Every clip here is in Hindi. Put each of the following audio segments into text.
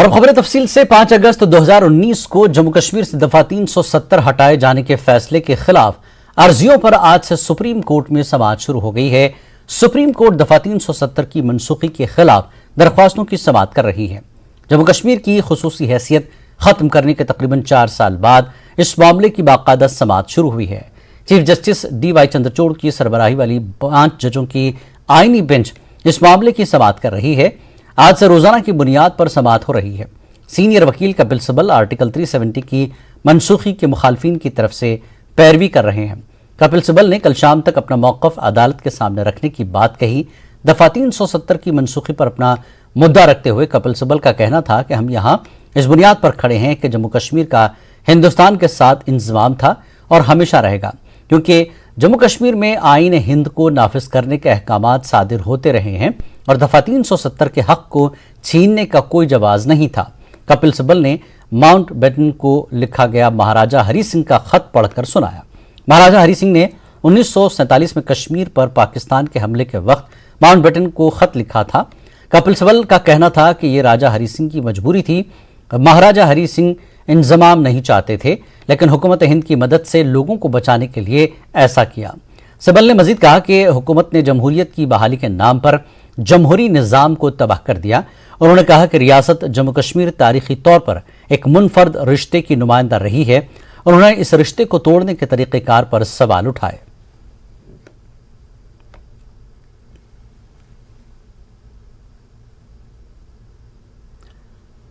और खबरें तफसील से 5 अगस्त 2019 को जम्मू कश्मीर से दफा 370 हटाए जाने के फैसले के खिलाफ अर्जियों पर आज से सुप्रीम कोर्ट में समाअत शुरू हो गई है। सुप्रीम कोर्ट दफा 370 की मनसूखी के खिलाफ दरख्वास्तों की समाअत कर रही है। जम्मू कश्मीर की खुसूसी हैसियत खत्म करने के तकरीबन 4 साल बाद इस मामले की बाकायदा समाअत शुरू हुई है। चीफ जस्टिस DY चंद्रचूड़ की सरबराही वाली 5 जजों की आईनी बेंच इस मामले की समाअत कर रही है। आज से रोजाना की बुनियाद पर समाअत हो रही है। सीनियर वकील कपिल सिब्बल आर्टिकल 370 की मनसूखी के मुखालफिन की तरफ से पैरवी कर रहे हैं। कपिल सिब्बल ने कल शाम तक अपना मौकफ अदालत के सामने रखने की बात कही। दफा 370 की मनसूखी पर अपना मुद्दा रखते हुए कपिल सिब्बल का कहना था कि हम यहाँ इस बुनियाद पर खड़े हैं कि जम्मू कश्मीर का हिंदुस्तान के साथ इंतजाम था और हमेशा रहेगा, क्योंकि जम्मू कश्मीर में आईन हिंद को नाफिज करने के अहकामात सादिर होते रहे हैं और दफा 370 के हक को छीनने का कोई जवाज नहीं था। कपिल सिब्बल ने माउंट बेटन को लिखा गया महाराजा हरि सिंह का खत पढ़कर सुनाया। महाराजा हरि सिंह ने 1947 में कश्मीर पर पाकिस्तान के हमले के वक्त माउंट बेटन को खत लिखा था। कपिल सिब्बल का कहना था कि यह राजा हरि सिंह की मजबूरी थी। महाराजा हरि सिंह इंजमाम नहीं चाहते थे, लेकिन हुकूमत हिंद की मदद से लोगों को बचाने के लिए ऐसा किया। सिब्बल ने मजीद कहा कि हुकूमत ने जमहूरियत की बहाली के नाम पर जमहूरी निज़ाम को तबाह कर दिया। उन्होंने कहा कि रियासत जम्मू कश्मीर तारीखी तौर पर एक मुनफर्द रिश्ते की नुमाइंदा रही है। उन्होंने इस रिश्ते को तोड़ने के तरीक़ेकार पर सवाल उठाए।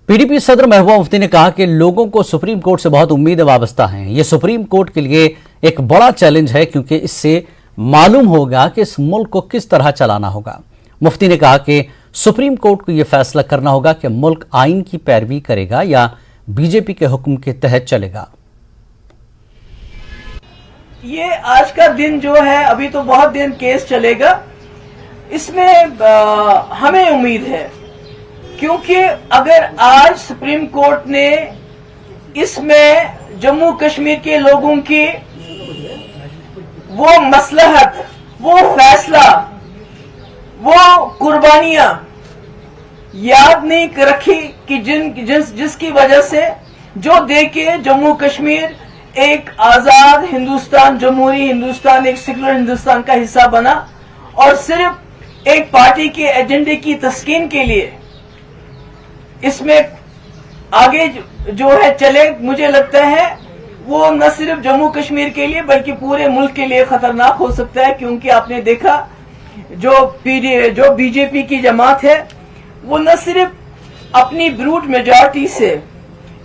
PDP सदर महबूबा मुफ्ती ने कहा कि लोगों को सुप्रीम कोर्ट से बहुत उम्मीदें वाबस्ता हैं। यह सुप्रीम कोर्ट के लिए एक बड़ा चैलेंज है, क्योंकि इससे मालूम होगा कि इस मुल्क को किस तरह चलाना होगा। मुफ्ती ने कहा कि सुप्रीम कोर्ट को यह फैसला करना होगा कि मुल्क आइन की पैरवी करेगा या बीजेपी के हुक्म के तहत चलेगा। ये आज का दिन जो है, अभी तो बहुत दिन केस चलेगा, इसमें हमें उम्मीद है, क्योंकि अगर आज सुप्रीम कोर्ट ने इसमें जम्मू कश्मीर के लोगों की वो मसलहत, वो फैसला, वो कुर्बानियां याद नहीं रखी कि जिसकी वजह से जो देके जम्मू कश्मीर एक आजाद हिंदुस्तान, जमहूरी हिंदुस्तान, एक सेकुलर हिंदुस्तान का हिस्सा बना और सिर्फ एक पार्टी के एजेंडे की तस्कीन के लिए इसमें आगे जो है चले, मुझे लगता है वो न सिर्फ जम्मू कश्मीर के लिए बल्कि पूरे मुल्क के लिए खतरनाक हो सकता है। क्योंकि आपने देखा जो बीजेपी की जमात है वो न सिर्फ अपनी ब्रूट मेजॉरिटी से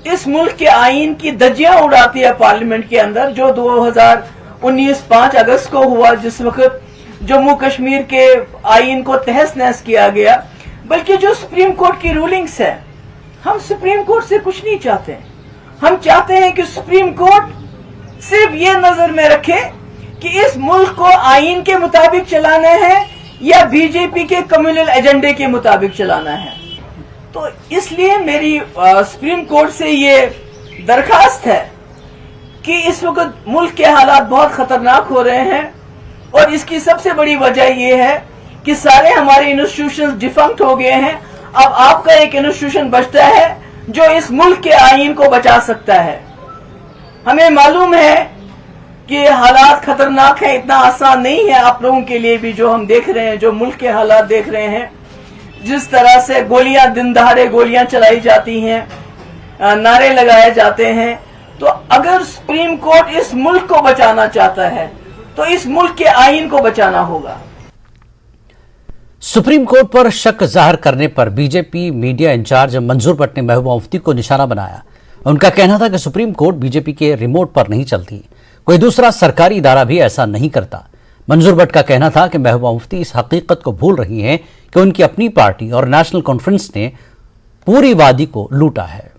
इस मुल्क के आइन की धज्जियां उड़ाती है पार्लियामेंट के अंदर, जो 2019 5 अगस्त को हुआ, जिस वक्त जम्मू कश्मीर के आइन को तहस नहस किया गया, बल्कि जो सुप्रीम कोर्ट की रूलिंग्स है, हम सुप्रीम कोर्ट से कुछ नहीं चाहते। हम चाहते हैं कि सुप्रीम कोर्ट सिर्फ ये नजर में रखे कि इस मुल्क को आइन के मुताबिक चलाना है या बीजेपी के कम्युनल एजेंडे के मुताबिक चलाना है। तो इसलिए मेरी सुप्रीम कोर्ट से ये दरखास्त है कि इस वक्त मुल्क के हालात बहुत खतरनाक हो रहे हैं और इसकी सबसे बड़ी वजह यह है कि सारे हमारे इंस्टीट्यूशन डिफंक्ट हो गए हैं। अब आपका एक इंस्टीट्यूशन बचता है जो इस मुल्क के आइन को बचा सकता है। हमें मालूम है कि हालात खतरनाक है, इतना आसान नहीं है आप लोगों के लिए भी, जो हम देख रहे हैं, जो मुल्क के हालात देख रहे हैं, जिस तरह से गोलियां, दिन दहाड़े गोलियां चलाई जाती हैं, नारे लगाए जाते हैं। तो अगर सुप्रीम कोर्ट इस मुल्क को बचाना चाहता है तो इस मुल्क के आइन को बचाना होगा। सुप्रीम कोर्ट पर शक जाहिर करने पर बीजेपी मीडिया इंचार्ज मंजूर भट्ट ने महबूबा मुफ्ती को निशाना बनाया। उनका कहना था कि सुप्रीम कोर्ट बीजेपी के रिमोट पर नहीं चलती, कोई दूसरा सरकारी इदारा भी ऐसा नहीं करता। मंजूर भट्ट का कहना था कि महबूबा मुफ्ती इस हकीकत को भूल रही हैं कि उनकी अपनी पार्टी और नेशनल कॉन्फ्रेंस ने पूरी वादी को लूटा है।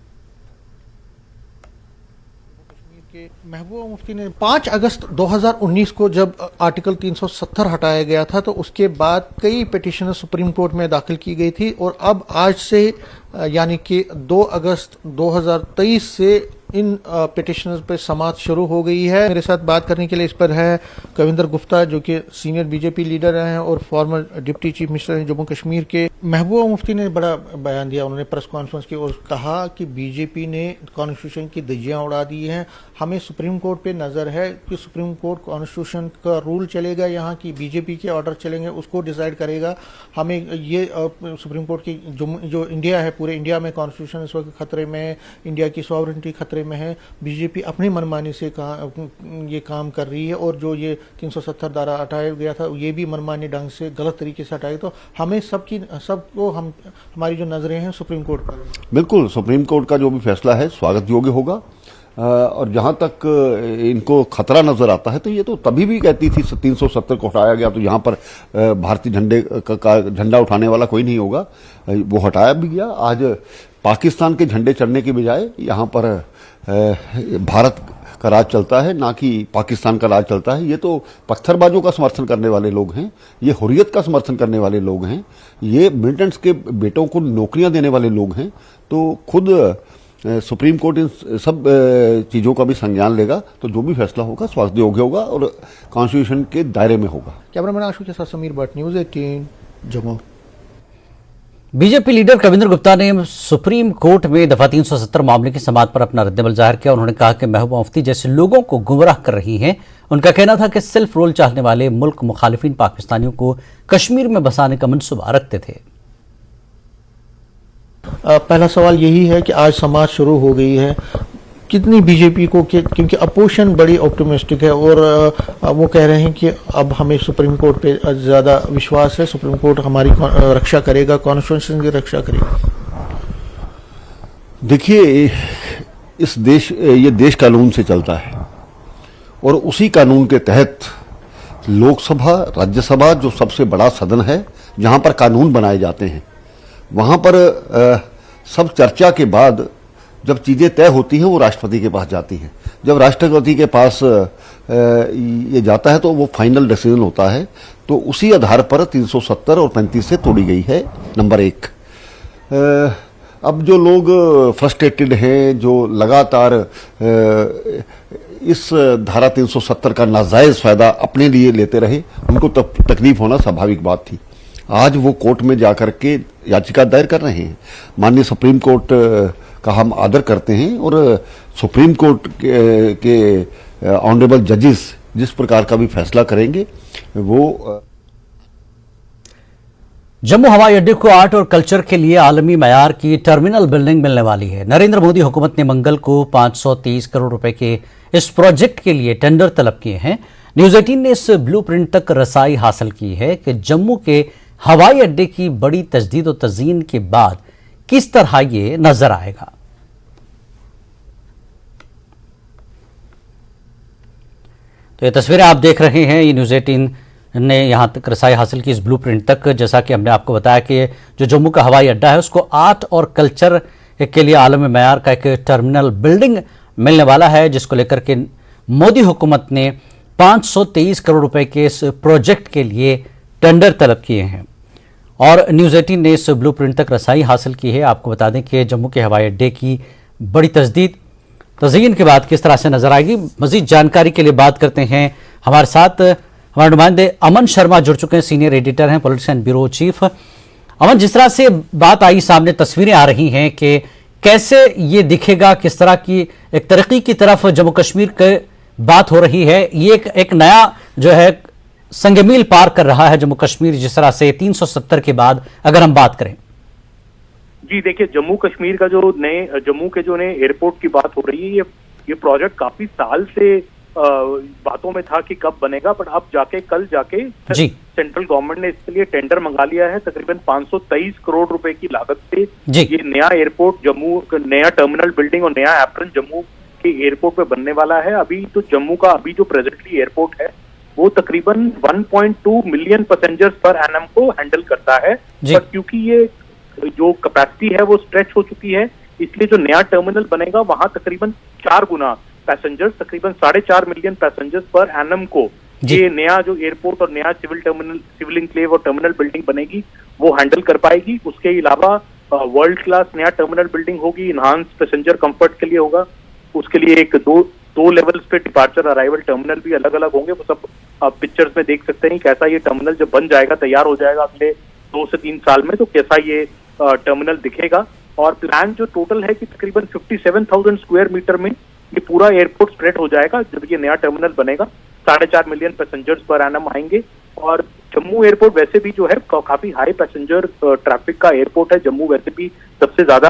महबूबा मुफ्ती ने 5 अगस्त 2019 को जब आर्टिकल 370 हटाया गया था तो उसके बाद कई पिटीशन सुप्रीम कोर्ट में दाखिल की गई थी और अब आज से यानी कि 2 अगस्त 2023 से इन पिटिशनर्स पे समाअत शुरू हो गई है। मेरे साथ बात करने के लिए इस पर है कविंदर गुप्ता, जो कि सीनियर बीजेपी लीडर हैं और फॉर्मर डिप्टी चीफ मिनिस्टर हैं जम्मू कश्मीर के। महबूबा मुफ्ती ने बड़ा बयान दिया, उन्होंने प्रेस कॉन्फ्रेंस की और कहा कि बीजेपी ने कॉन्स्टिट्यूशन की धज्जियां उड़ा दी हैं। हमें सुप्रीम कोर्ट पे नजर है कि सुप्रीम कोर्ट कॉन्स्टिट्यूशन का रूल चलेगा, यहाँ की बीजेपी के ऑर्डर चलेंगे, उसको डिसाइड करेगा। हमें ये सुप्रीम कोर्ट की जो इंडिया है, पूरे इंडिया में कॉन्स्टिट्यूशन इस वक्त खतरे में है, इंडिया की सॉवरेनिटी खतरे में है। बीजेपी अपनी मनमानी से ये काम कर रही है और जो ये 370 धारा हटाया गया था ये भी मनमानी ढंग से गलत तरीके से हटाया। तो हमें सबको हमारी जो नजरें हैं सुप्रीम कोर्ट पर। बिल्कुल, सुप्रीम कोर्ट का जो भी फैसला है स्वागत योग्य होगा। और जहां तक इनको खतरा नजर आता है तो ये तो तभी भी कहती थी 370 को हटाया गया तो यहां पर भारतीय झंडे का झंडा उठाने वाला कोई नहीं होगा, वो हटाया भी गया। आज पाकिस्तान के झंडे चढ़ने के बजाय यहां पर भारत का राज चलता है, ना कि पाकिस्तान का राज चलता है। ये तो पत्थरबाजों का समर्थन करने वाले लोग हैं, ये हुर्रियत का समर्थन करने वाले लोग हैं, ये मिलिटेंट्स के बेटों को नौकरियां देने वाले लोग हैं। तो खुद सुप्रीम कोर्ट इन सब चीजों का भी संज्ञान लेगा, तो जो भी फैसला होगा स्वागत योग्य होगा और कॉन्स्टिट्यूशन के दायरे में होगा। कैमरामैन आशु के साथ Sameer Bhatt, news 18 Jammu. BJP leader Kavinder Gupta ने सुप्रीम कोर्ट में दफा 370 मामले की समाअत पर अपना रद्दअमल जाहिर किया। उन्होंने कहा कि महबूबा मुफ्ती जैसे लोगों को गुमराह कर रही हैं। उनका कहना था कि सिर्फ रोल चाहने वाले मुल्क मुखालिफिन पाकिस्तानियों को कश्मीर में बसाने का मंसूबा रखते थे। पहला सवाल यही है कि आज समाज शुरू हो गई है, कितनी बीजेपी को, क्योंकि अपोजिशन बड़ी ऑप्टिमिस्टिक है और वो कह रहे हैं कि अब हमें सुप्रीम कोर्ट पे ज़्यादा विश्वास है, सुप्रीम कोर्ट हमारी रक्षा करेगा, कॉन्स्टिट्यूशन की रक्षा करेगा। देखिए, ये देश कानून से चलता है और उसी कानून के तहत लोकसभा, राज्यसभा जो सबसे बड़ा सदन है जहां पर कानून बनाए जाते हैं, वहां पर सब चर्चा के बाद जब चीजें तय होती हैं वो राष्ट्रपति के पास जाती हैं। जब राष्ट्रपति के पास ये जाता है तो वो फाइनल डिसीजन होता है। तो उसी आधार पर 370 और 35 से तोड़ी गई है, नंबर 1। अब जो लोग फ्रस्ट्रेटेड हैं, जो लगातार इस धारा 370 का नाजायज फायदा अपने लिए लेते रहे, उनको तकलीफ होना स्वाभाविक बात थी। आज वो कोर्ट में जाकर के याचिका दायर कर रहे हैं। माननीय सुप्रीम कोर्ट का हम आदर करते हैं और सुप्रीम कोर्ट के ऑनरेबल जजेस जिस प्रकार का भी फैसला करेंगे वो। जम्मू हवाई अड्डे को आर्ट और कल्चर के लिए आलमी मयार की टर्मिनल बिल्डिंग मिलने वाली है। नरेंद्र मोदी हुकूमत ने मंगल को 523 करोड़ रुपए के इस प्रोजेक्ट के लिए टेंडर तलब किए हैं। न्यूज़ 18 ने इस ब्लूप्रिंट तक रसाई हासिल की है कि जम्मू के हवाई अड्डे की बड़ी तजदीद और तज़यीन के बाद किस तरह ये नजर आएगा। तो ये तस्वीरें आप देख रहे हैं, ये न्यूज़ 18 ने यहां तक रसाई हासिल की इस ब्लूप्रिंट तक। जैसा कि हमने आपको बताया कि जो जम्मू का हवाई अड्डा है उसको आर्ट और कल्चर के लिए आलमी मयार का एक टर्मिनल बिल्डिंग मिलने वाला है, जिसको लेकर के मोदी हुकूमत ने 523 करोड़ रुपए के इस प्रोजेक्ट के लिए टेंडर तलब किए हैं और न्यूज़ 18 ने इस ब्लूप्रिंट तक रसाई हासिल की है। आपको बता दें कि जम्मू के हवाई अड्डे की बड़ी तज़यीन के बाद किस तरह से नजर आएगी। मजीद जानकारी के लिए बात करते हैं, हमारे साथ हमारे नुमाइंदे अमन शर्मा जुड़ चुके हैं, सीनियर एडिटर हैं, पॉलिटिशियन ब्यूरो चीफ। अमन, जिस तरह से बात आई सामने, तस्वीरें आ रही हैं कि कैसे ये दिखेगा, किस तरह की एक तरक्की की तरफ जम्मू कश्मीर की बात हो रही है, ये एक नया जो है संगमील पार कर रहा है जम्मू कश्मीर, जिस तरह से 370 के बाद अगर हम बात करें। जी देखिए, जम्मू कश्मीर का जो जम्मू के जो नए एयरपोर्ट की बात हो रही है, ये प्रोजेक्ट काफी साल से बातों में था कि कब बनेगा, बट अब कल जाके सेंट्रल गवर्नमेंट ने इसके लिए टेंडर मंगा लिया है। तकरीबन 523 करोड़ रुपए की लागत से ये नया एयरपोर्ट, जम्मू नया टर्मिनल बिल्डिंग और नया एप्रन जम्मू के एयरपोर्ट पे बनने वाला है। अभी तो जम्मू का जो प्रेजेंटली एयरपोर्ट है वो तकरीबन 1.2 मिलियन पैसेंजर्स पर एनम को हैंडल करता है, पर क्योंकि ये जो कैपेसिटी है वो स्ट्रेच हो चुकी है, इसलिए जो नया टर्मिनल बनेगा वहां तकरीबन 4 गुना पैसेंजर्स, तकरीबन 4.5 मिलियन पैसेंजर्स पर एनम को ये नया जो एयरपोर्ट और नया सिविल इंक्लेव और टर्मिनल बिल्डिंग बनेगी वो हैंडल कर पाएगी। उसके अलावा वर्ल्ड क्लास नया टर्मिनल बिल्डिंग होगी, इन्हांस पैसेंजर कंफर्ट के लिए होगा। उसके लिए एक दो लेवल्स पे डिपार्चर अराइवल टर्मिनल भी अलग अलग होंगे। वो सब आप पिक्चर्स में देख सकते हैं कैसा ये टर्मिनल जब बन जाएगा, तैयार हो जाएगा अगले 2 से 3 साल में, तो कैसा ये टर्मिनल दिखेगा। और प्लान जो टोटल है कि तकरीबन 57,000 स्क्वायर मीटर में ये पूरा एयरपोर्ट स्प्रेड हो जाएगा जब ये नया टर्मिनल बनेगा। 4.5 मिलियन पैसेंजर्स पर एनम आएंगे। और जम्मू एयरपोर्ट वैसे भी जो है काफी हाई पैसेंजर ट्रैफिक का एयरपोर्ट है। जम्मू वैसे भी सबसे ज्यादा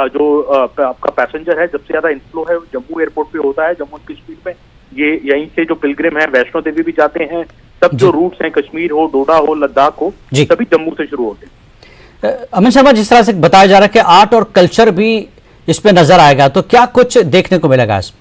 जो आपका पैसेंजर है, सबसे ज्यादा इनफ्लो है जम्मू एयरपोर्ट पे होता है। जम्मू कश्मीर में ये यहीं से जो पिलग्रिम है वैष्णो देवी भी जाते हैं। सब जो रूट्स हैं, कश्मीर हो, डोडा हो, लद्दाख हो, सभी जम्मू से शुरू होते हैं। अमित शर्मा, जिस तरह से बताया जा रहा है कि आर्ट और कल्चर भी इस पे नजर आएगा, तो क्या कुछ देखने को मिलेगा इसमें?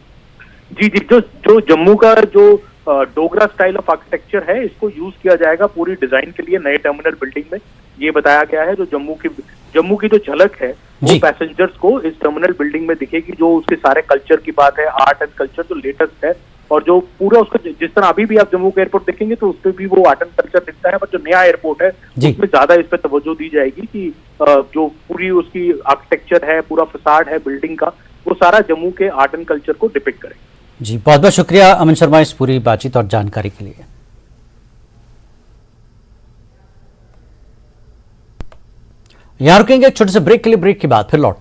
जी, जो जम्मू का जो डोगरा स्टाइल ऑफ आर्किटेक्चर है, इसको यूज किया जाएगा पूरी डिजाइन के लिए नए टर्मिनल बिल्डिंग में। ये बताया गया है जो जम्मू की जो झलक है वो पैसेंजर्स को इस टर्मिनल बिल्डिंग में दिखेगी। जो उसके सारे कल्चर की बात है, आर्ट एंड कल्चर जो लेटेस्ट है, और जो पूरा उसका जिस तरह अभी भी आप जम्मू का एयरपोर्ट देखेंगे तो उसपे भी वो आर्ट एंड कल्चर दिखता है। पर जो नया एयरपोर्ट है उसमें ज्यादा इस पे तवज्जो दी जाएगी कि जो पूरी उसकी आर्किटेक्चर है, पूरा फसाड है बिल्डिंग का, वो सारा जम्मू के आर्ट एंड कल्चर को डिपिक्ट करे। जी, बहुत बहुत शुक्रिया अमित शर्मा इस पूरी बातचीत और जानकारी के लिए। यहां रुकेंगे एक छोटे से ब्रेक के लिए। ब्रेक के बाद फिर लौट